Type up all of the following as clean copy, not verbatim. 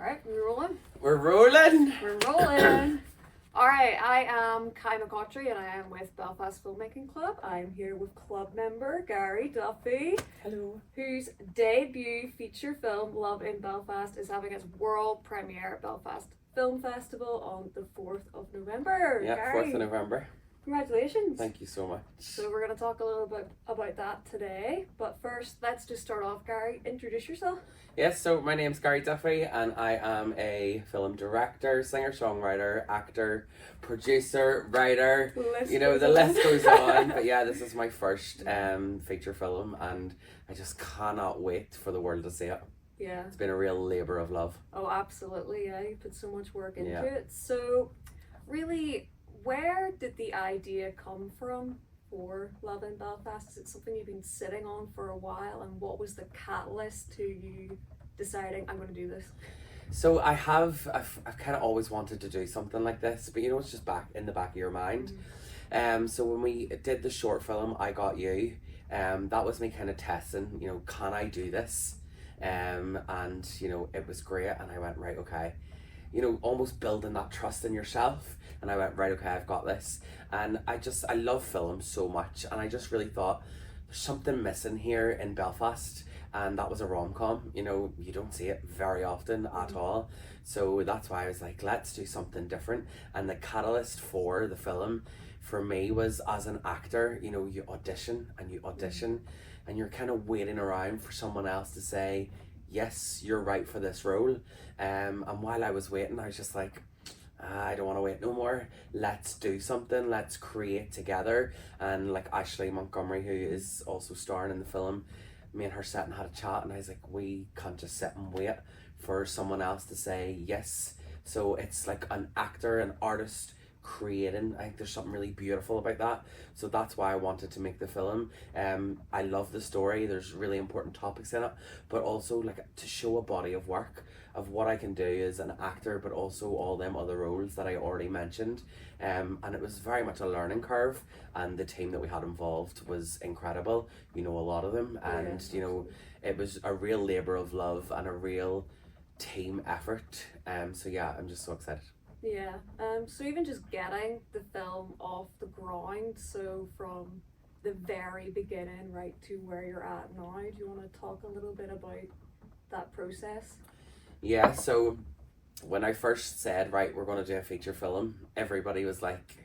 Alright, we're rolling. We're rolling! We're rolling! Alright, I am Kai McCautry and I am with Belfast Filmmaking Club. I'm here with club member Gary Duffy. Hello. Whose debut feature film, Love in Belfast, is having its world premiere at Belfast Film Festival on the 4th of November. Yeah, Gary, 4th of November. Congratulations. Thank you so much. So we're going to talk a little bit about that today. But first, let's just start off, Gary. Introduce yourself. Yes, so my name's Gary Duffy and I am a film director, singer-songwriter, actor, producer, writer. The list goes on. But yeah, this is my first feature film and I just cannot wait for the world to see it. Yeah. It's been a real labour of love. Oh, absolutely. Yeah, you put so much work into Yeah. it. So, really, where did the idea come from for Love in Belfast? Is it something you've been sitting on for a while? And what was the catalyst to you deciding, I'm going to do this? So I've kind of always wanted to do something like this, but it's just back in the back of your mind. So when we did the short film, I Got You, that was me kind of testing, can I do this? And it was great, and I went, right, okay, almost building that trust in yourself. And I went, right, okay, I've got this. And I love film so much, and I just really thought there's something missing here in Belfast, and that was a rom-com. You don't see it very often at all. So that's why I was like, let's do something different. And the catalyst for the film for me was, as an actor, you audition and you audition and you're kind of waiting around for someone else to say, yes, you're right for this role. And while I was waiting, I was just like, I don't want to wait no more. Let's do something. Let's create together. And like Ashley Montgomery, who is also starring in the film, me and her sat and had a chat, and I was like, we can't just sit and wait for someone else to say yes. So it's like an actor, an artist creating. I think there's something really beautiful about that. So that's why I wanted to make the film. I love the story. There's really important topics in it, but also like to show a body of work of what I can do as an actor, but also all them other roles that I already mentioned. And it was very much a learning curve, and the team that we had involved was incredible. A lot of them, and it was a real labour of love and a real team effort. So yeah, I'm just so excited. Yeah. So even just getting the film off the ground, so from the very beginning right to where you're at now, do you want to talk a little bit about that process? Yeah, so when I first said, right, we're going to do a feature film, everybody was like,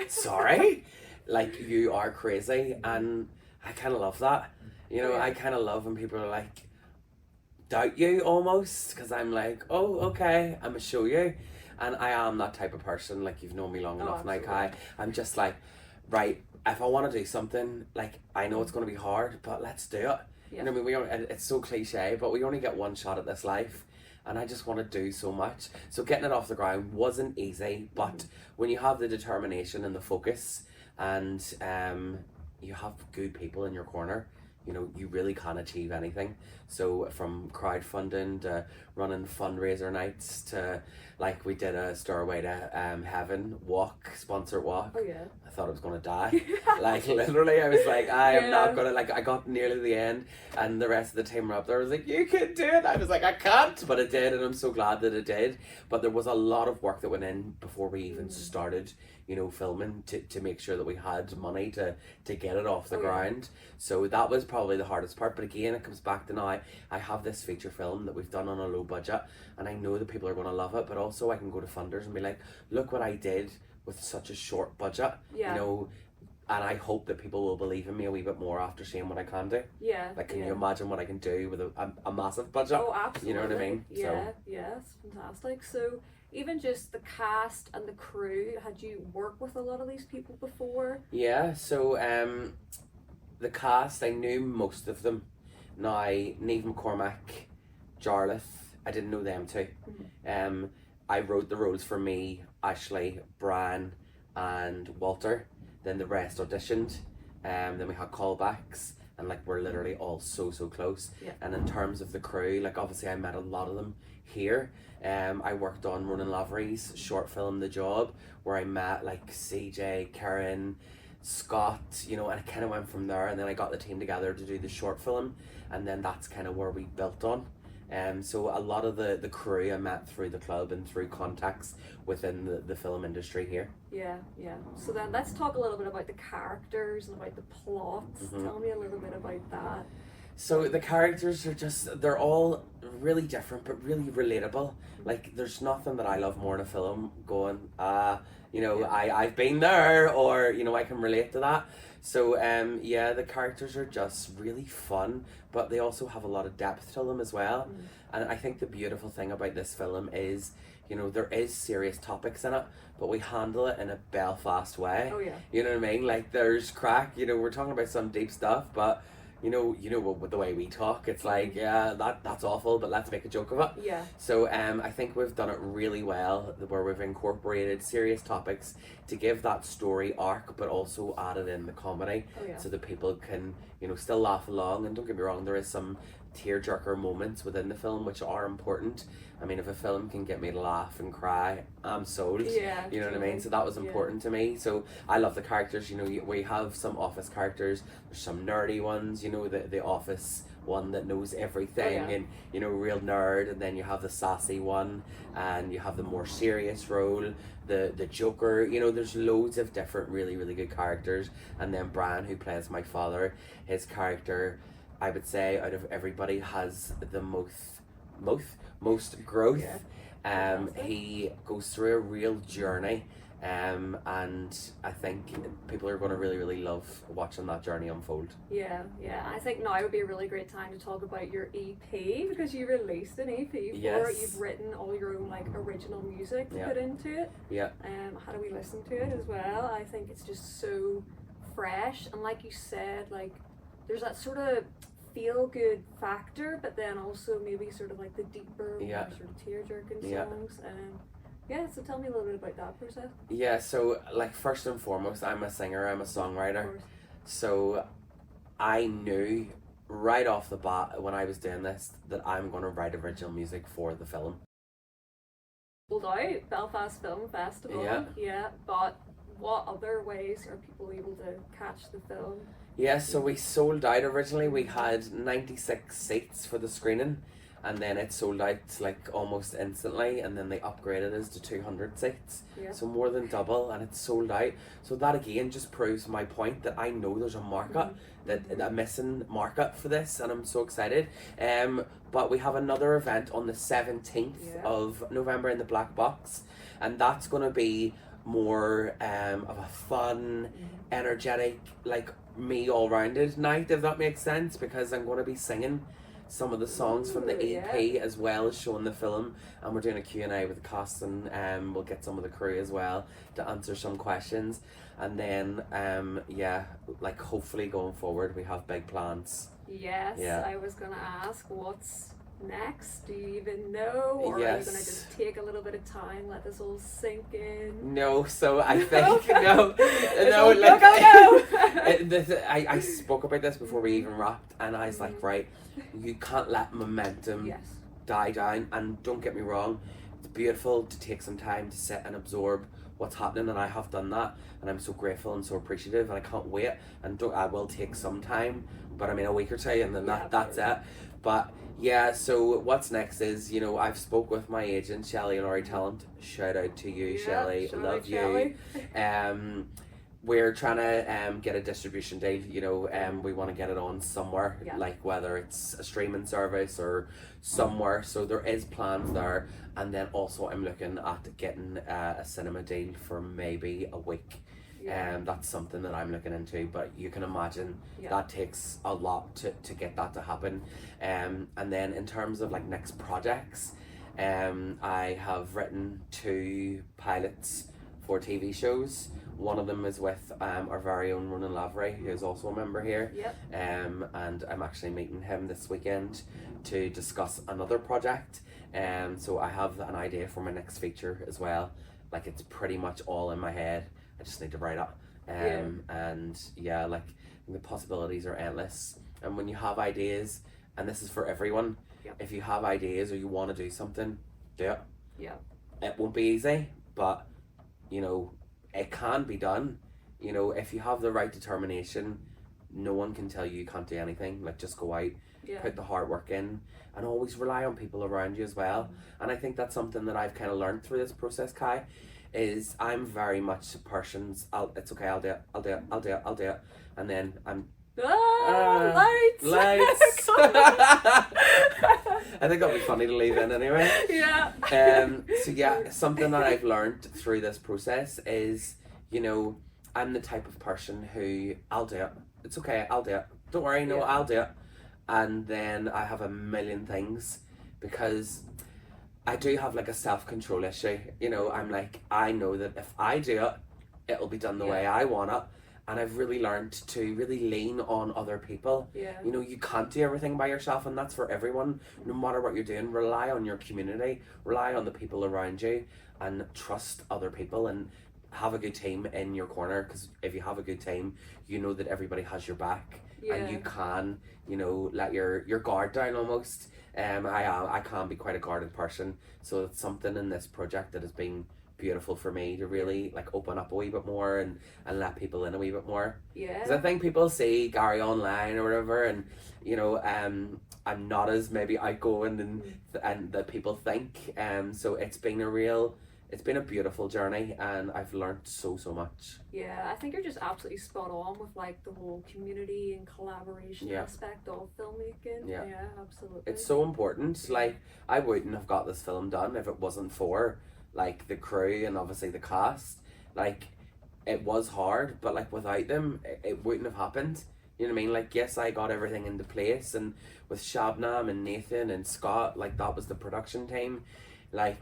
sorry? Like, you are crazy. And I kind of love that. I kind of love when people are like, doubt you almost, because I'm like, oh, okay, I'm going to show you. And I am that type of person. Like, you've known me long enough now, Kai. I'm just like, right, if I want to do something, like, I know it's going to be hard, but let's do it. Yeah. It's so cliche, but we only get one shot at this life, and I just want to do so much. So getting it off the ground wasn't easy, but when you have the determination and the focus, and you have good people in your corner, you really can achieve anything. So from crowdfunding to running fundraiser nights to, like, we did a Stairway to Heaven walk, sponsored walk. Oh yeah. I thought I was going to die. Like, literally, I was like, I am not going to, like, I got nearly the end, and the rest of the team were up there. I was like, you can do it. I was like, I can't, but it did, and I'm so glad that it did. But there was a lot of work that went in before we even started, filming to make sure that we had money to get it off the ground. So that was probably the hardest part. But again, it comes back to now, I have this feature film that we've done on a low budget, and I know that people are going to love it, but also I can go to funders and be like, look what I did with such a short budget, and I hope that people will believe in me a wee bit more after seeing what I can do. Yeah. Like, can you imagine what I can do with a massive budget? Oh, absolutely. You know what I mean? Yeah, it's fantastic. So even just the cast and the crew, had you worked with a lot of these people before? Yeah, so the cast, I knew most of them. Now, Neve McCormack, Jarlath, I didn't know them too. I wrote the roles for me, Ashley, Bran, and Walter. Then the rest auditioned. Then we had callbacks, and like we're literally all so close. Yeah. And in terms of the crew, like obviously I met a lot of them here. I worked on Ronan Lavery's short film The Job, where I met like CJ, Karen, Scott, and it kind of went from there. And then I got the team together to do the short film, and then that's kind of where we built on. So a lot of the crew I met through the club and through contacts within the film industry here. Yeah, yeah. So then let's talk a little bit about the characters and about the plots. Tell me a little bit about that. So the characters are just, they're all really different but really relatable. Like, there's nothing that I love more in a film going, I've been there, or, I can relate to that. So, the characters are just really fun, but they also have a lot of depth to them as well. And I think the beautiful thing about this film is, there is serious topics in it, but we handle it in a Belfast way. Oh, yeah. You know what I mean? Like, there's crack, we're talking about some deep stuff, but with the way we talk, it's like, that's awful, but let's make a joke of it. Yeah. So I think we've done it really well, where we've incorporated serious topics to give that story arc, but also added in the comedy, so that people can, still laugh along. And don't get me wrong, there is some tearjerker moments within the film which are important. I mean, if a film can get me to laugh and cry, I'm sold. Yeah, you know what I mean? So that was important to me. So I love the characters. We have some office characters. There's some nerdy ones. The office one that knows everything and real nerd. And then you have the sassy one, and you have the more serious role, the Joker. There's loads of different really, really good characters. And then Brian, who plays my father, his character, I would say, out of everybody, has the most growth. He goes through a real journey, and I think people are going to really, really love watching that journey unfold. Yeah. I think now would be a really great time to talk about your EP, because you released an EP for it. You've written all your own original music to put into it. Yeah. How do we listen to it as well? I think it's just so fresh, and like you said, there's that sort of feel-good factor, but then also maybe sort of the deeper, more sort of tear-jerking songs. So tell me a little bit about that process. Yeah, so first and foremost, I'm a singer, I'm a songwriter. So I knew right off the bat when I was doing this that I'm going to write original music for the film. Sold out Belfast Film Festival. Yeah, but what other ways are people able to catch the film? Yeah, so we sold out originally. We had 96 seats for the screening, and then it sold out almost instantly, and then they upgraded us to 200 seats. Yeah. So more than double, and it's sold out. So that again just proves my point that I know there's a market, a missing market for this, and I'm so excited. But we have another event on the 17th of November in the Black Box, and that's going to be more of a fun, energetic, me all-rounded night, if that makes sense, because I'm going to be singing some of the songs from the EP as well as showing the film, and we're doing a Q&A with the cast, and we'll get some of the crew as well to answer some questions, and then hopefully going forward we have big plans. Yes, I was going to ask, what's next? Do you even know, or are you going to just take a little bit of time, let this all sink in? No, so I think I spoke about this before we even wrapped, and I was like, right, you can't let momentum die down. And don't get me wrong, it's beautiful to take some time to sit and absorb what's happening, and I have done that, and I'm so grateful and so appreciative, and I can't wait, and I will take some time, but I mean a week or two, and then that's it. But so what's next is, I've spoke with my agent, Shelley and Laurie Talent. Shout out to you, Shelley. Love you. We're trying to get a distribution deal, we want to get it on somewhere, whether it's a streaming service or somewhere. So there is plans there. And then also I'm looking at getting a cinema deal for maybe a week. That's something that I'm looking into, but you can imagine that takes a lot to get that to happen. And then in terms of next projects, I have written 2 pilots for TV shows. One of them is with our very own Ronan Lavery, who is also a member here. And I'm actually meeting him this weekend to discuss another project. So I have an idea for my next feature as well. It's pretty much all in my head. I just need to write it. And the possibilities are endless. And when you have ideas, and this is for everyone, if you have ideas or you want to do something, do it. It won't be easy, but it can be done. If you have the right determination, no one can tell you can't do anything. Like, just go out, Yeah. put the hard work in, and always rely on people around you as well. And I think that's something that I've kind of learned through this process, Kai, is I'm very much a person's, it's okay, I'll do it, I'll do it, I'll do it, I'll do it. And then I'm, Lights! lights! I think that'll be funny to leave in anyway. Yeah. So yeah, something that I've learned through this process is, you know, I'm the type of person who, I'll do it. It's okay, I'll do it. Don't worry, no, Yeah. I'll do it. And then I have a million things, because I do have like a self-control issue. You know, I'm like, I know that if I do it, it'll be done the way I want it. And I've really learned to really lean on other people. Yeah. You know, you can't do everything by yourself, and that's for everyone. No matter what you're doing, rely on your community, rely on the people around you, and trust other people, and have a good team in your corner, because if you have a good team, you know that everybody has your back. Yeah. And you can, you know, let your guard down almost. I can be quite a guarded person, so it's something in this project that has been beautiful for me to really like open up a wee bit more and let people in a wee bit more. Yeah. Because I think people see Gary online or whatever, and you know, I'm not as maybe outgoing and that people think. So it's been a beautiful journey, and I've learned so much. Yeah, I think you're just absolutely spot on with like the whole community and collaboration aspect of filmmaking. Yeah. Yeah, absolutely. It's so important. Like, I wouldn't have got this film done if it wasn't for like the crew and obviously the cast. Like, it was hard, but like without them it wouldn't have happened. You know what I mean? Like, yes, I got everything into place, and with Shabnam and Nathan and Scott, like that was the production team. Like,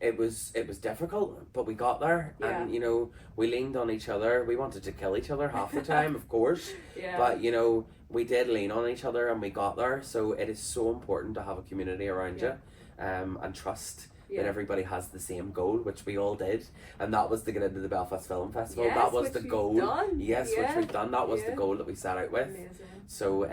it was difficult, but we got there. Yeah. And you know, we leaned on each other. We wanted to kill each other half the time, of course. Yeah. But you know, we did lean on each other, and we got there. So it is so important to have a community around you, and trust that everybody has the same goal, which we all did, and that was to get into the Belfast Film Festival. Yes, that was which the you've goal. done. Yes, Yeah. which we've done. That was the Yeah. goal that we set out with. Amazing. So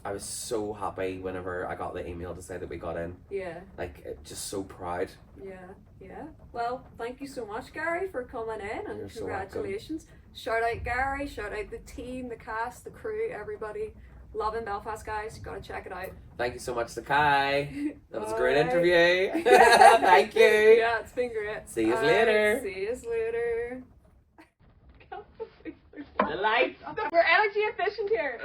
I was so happy whenever I got the email to say that we got in. Yeah. Like, just so proud. Yeah. Well, thank you so much, Gary, for coming in, and You're so welcome. congratulations. Shout out Gary, shout out the team, the cast, the crew, everybody. Loving Belfast, guys. You gotta check it out. Thank you so much to Kai. That was a great Alright. interview. Thank you. Yeah, it's been great. See yous Alright, later. See yous later. The lights. We're energy efficient here.